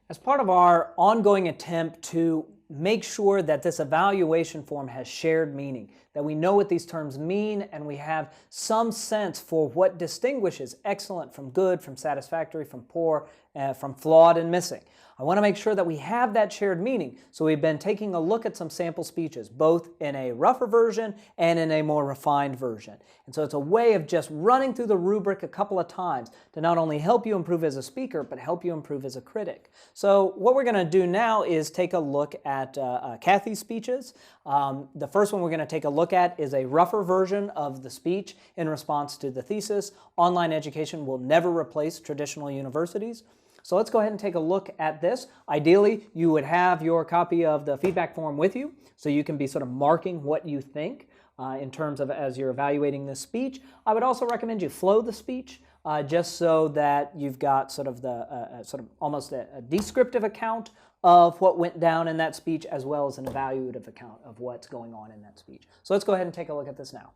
As part of our ongoing attempt to make sure that this evaluation form has shared meaning, that we know what these terms mean and we have some sense for what distinguishes excellent from good, from satisfactory, from poor, from flawed and missing. I want to make sure that we have that shared meaning, so we've been taking a look at some sample speeches, both in a rougher version and in a more refined version. And so it's a way of just running through the rubric a couple of times to not only help you improve as a speaker, but help you improve as a critic. So what we're going to do now is take a look at Kathy's speeches. The first one we're going to take a look at is a rougher version of the speech in response to the thesis, "Online education will never replace traditional universities." So let's go ahead and take a look at this. Ideally, you would have your copy of the feedback form with you, so you can be sort of marking what you think in terms of as you're evaluating this speech. I would also recommend you flow the speech just so that you've got sort of the almost a descriptive account of what went down in that speech, as well as an evaluative account of what's going on in that speech. So let's go ahead and take a look at this now.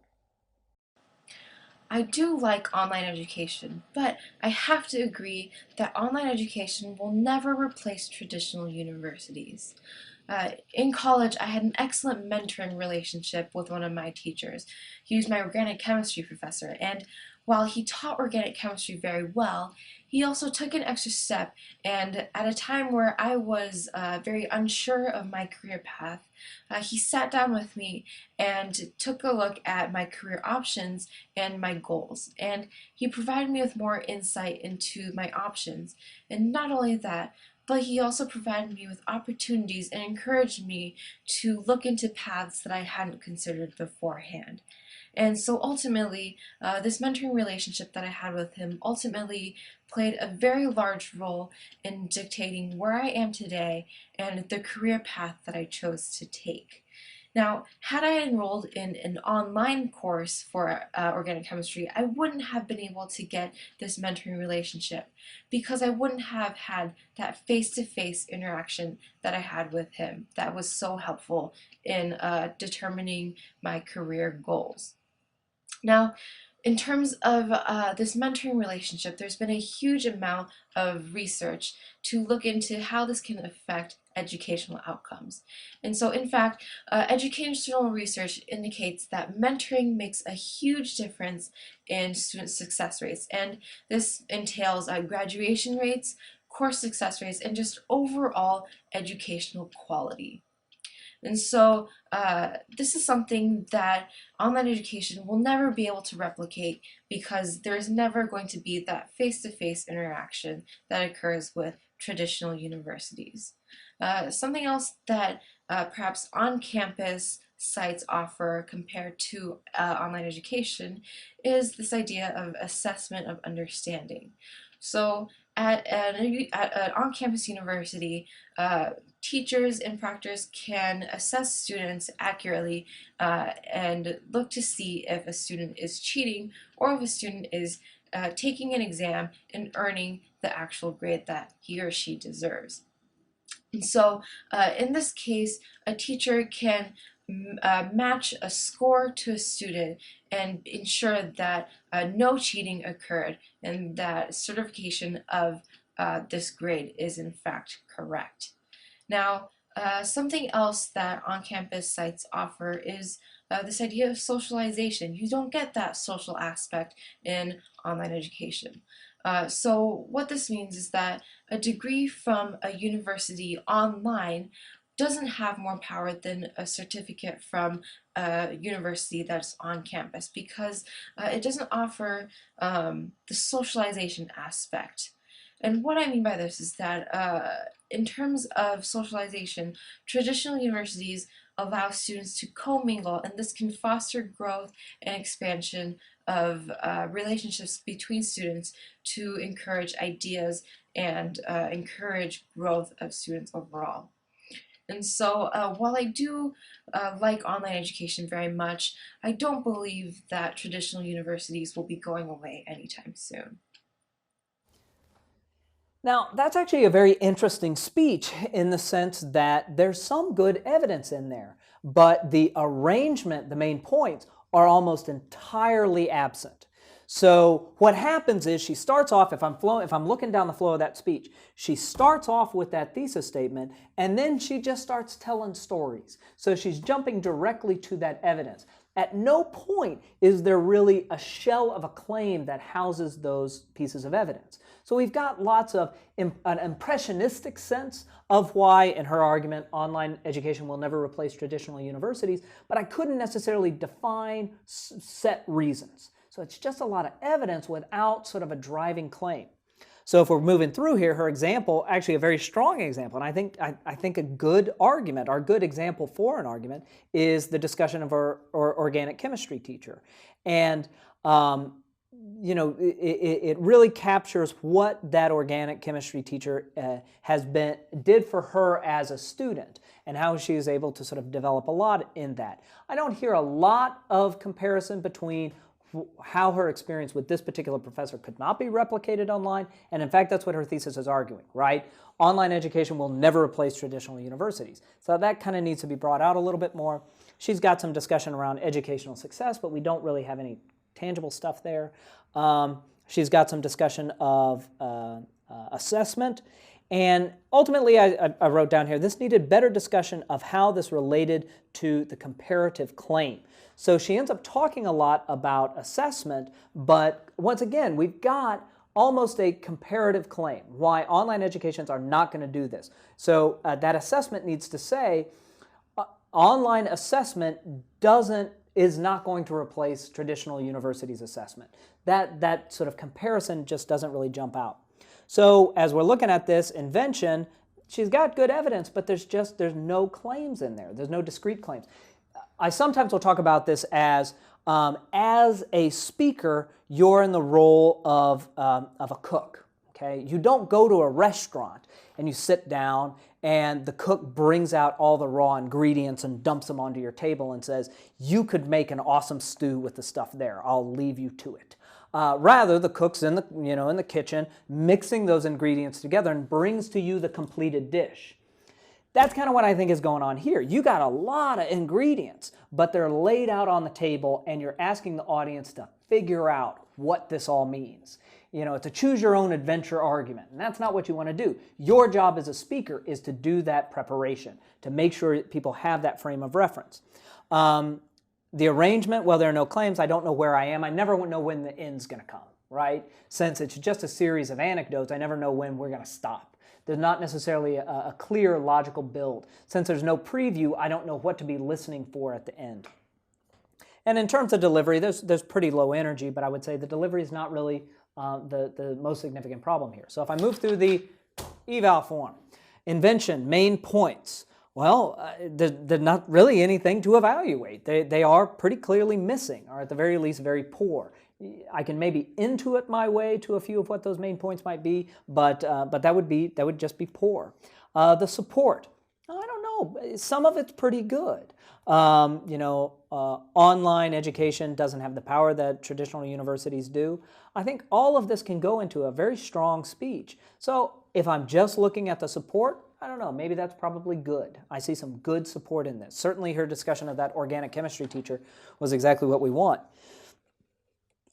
I do like online education, but I have to agree that online education will never replace traditional universities. In college, I had an excellent mentoring relationship with one of my teachers. He was my organic chemistry professor, and while he taught organic chemistry very well, he also took an extra step, and at a time where I was very unsure of my career path, he sat down with me and took a look at my career options and my goals. And he provided me with more insight into my options. And not only that, but he also provided me with opportunities and encouraged me to look into paths that I hadn't considered beforehand. And so ultimately, this mentoring relationship that I had with him ultimately played a very large role in dictating where I am today and the career path that I chose to take. Now, had I enrolled in an online course for organic chemistry, I wouldn't have been able to get this mentoring relationship because I wouldn't have had that face-to-face interaction that I had with him that was so helpful in determining my career goals. Now, in terms of this mentoring relationship, there's been a huge amount of research to look into how this can affect educational outcomes. And so, in fact, educational research indicates that mentoring makes a huge difference in student success rates. And this entails graduation rates, course success rates, and just overall educational quality. And so this is something that online education will never be able to replicate because there's never going to be that face-to-face interaction that occurs with traditional universities. Something else that perhaps on-campus sites offer compared to online education is this idea of assessment of understanding. So at an on-campus university, teachers and proctors can assess students accurately and look to see if a student is cheating or if a student is taking an exam and earning the actual grade that he or she deserves. And so in this case, a teacher can match a score to a student and ensure that no cheating occurred and that certification of this grade is in fact correct. Now, something else that on-campus sites offer is this idea of socialization. You don't get that social aspect in online education. So what this means is that a degree from a university online doesn't have more power than a certificate from a university that's on campus because it doesn't offer the socialization aspect. And what I mean by this is that in terms of socialization, traditional universities allow students to commingle, and this can foster growth and expansion of relationships between students to encourage ideas and encourage growth of students overall. And so while I do like online education very much, I don't believe that traditional universities will be going away anytime soon. Now, that's actually a very interesting speech in the sense that there's some good evidence in there, but the arrangement, the main points, are almost entirely absent. So what happens is she starts off, if I'm looking down the flow of that speech, she starts off with that thesis statement, and then she just starts telling stories. So she's jumping directly to that evidence. At no point is there really a shell of a claim that houses those pieces of evidence. So we've got lots of an impressionistic sense of why, in her argument, online education will never replace traditional universities, but I couldn't necessarily define set reasons. So it's just a lot of evidence without sort of a driving claim. So if we're moving through here, her example, actually a very strong example, and I think a good argument, or good example for an argument, is the discussion of her organic chemistry teacher. And it really captures what that organic chemistry teacher did for her as a student, and how she is able to sort of develop a lot in that. I don't hear a lot of comparison between how her experience with this particular professor could not be replicated online, and in fact that's what her thesis is arguing, right? Online education will never replace traditional universities. So that kind of needs to be brought out a little bit more. She's got some discussion around educational success, but we don't really have any tangible stuff there. She's got some discussion of assessment, and ultimately I wrote down here, this needed better discussion of how this related to the comparative claim. So she ends up talking a lot about assessment, but once again, we've got almost a comparative claim, why online educations are not going to do this. So that assessment needs to say, online assessment is not going to replace traditional universities' assessment. That sort of comparison just doesn't really jump out. So as we're looking at this invention, she's got good evidence, but there's no claims in there. There's no discrete claims. I sometimes will talk about this as a speaker, you're in the role of a cook. Okay? You don't go to a restaurant and you sit down and the cook brings out all the raw ingredients and dumps them onto your table and says, you could make an awesome stew with the stuff there. I'll leave you to it. Rather, the cook's in the kitchen mixing those ingredients together and brings to you the completed dish. That's kind of what I think is going on here. You got a lot of ingredients, but they're laid out on the table and you're asking the audience to figure out what this all means. It's a choose your own adventure argument, and that's not what you want to do. Your job as a speaker is to do that preparation, to make sure people have that frame of reference. The arrangement, well, there are no claims. I don't know where I am. I never know when the end's going to come, right? Since it's just a series of anecdotes, I never know when we're going to stop. There's not necessarily a clear logical build. Since there's no preview, I don't know what to be listening for at the end. And in terms of delivery, there's pretty low energy, but I would say the delivery is not really the most significant problem here. So if I move through the eval form, invention, main points, well, there's not really anything to evaluate. They are pretty clearly missing, or at the very least very poor. I can maybe intuit my way to a few of what those main points might be, but that would just be poor. The support, I don't know. Some of it's pretty good. Online education doesn't have the power that traditional universities do. I think all of this can go into a very strong speech. So if I'm just looking at the support, I don't know, maybe that's probably good. I see some good support in this. Certainly her discussion of that organic chemistry teacher was exactly what we want.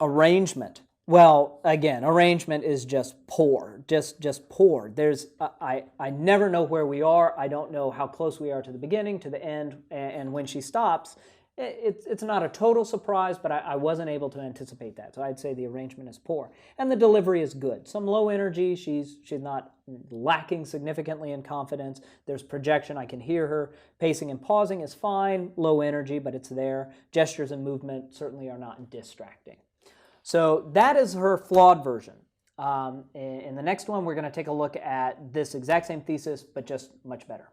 Arrangement. Well, again, arrangement is just poor, just poor. I never know where we are. I don't know how close we are to the beginning, to the end, and when she stops, it's not a total surprise, but I wasn't able to anticipate that. So I'd say the arrangement is poor. And the delivery is good. Some low energy, she's not lacking significantly in confidence. There's projection, I can hear her. Pacing and pausing is fine, low energy, but it's there. Gestures and movement certainly are not distracting. So that is her flawed version. In the next one, we're going to take a look at this exact same thesis, but just much better.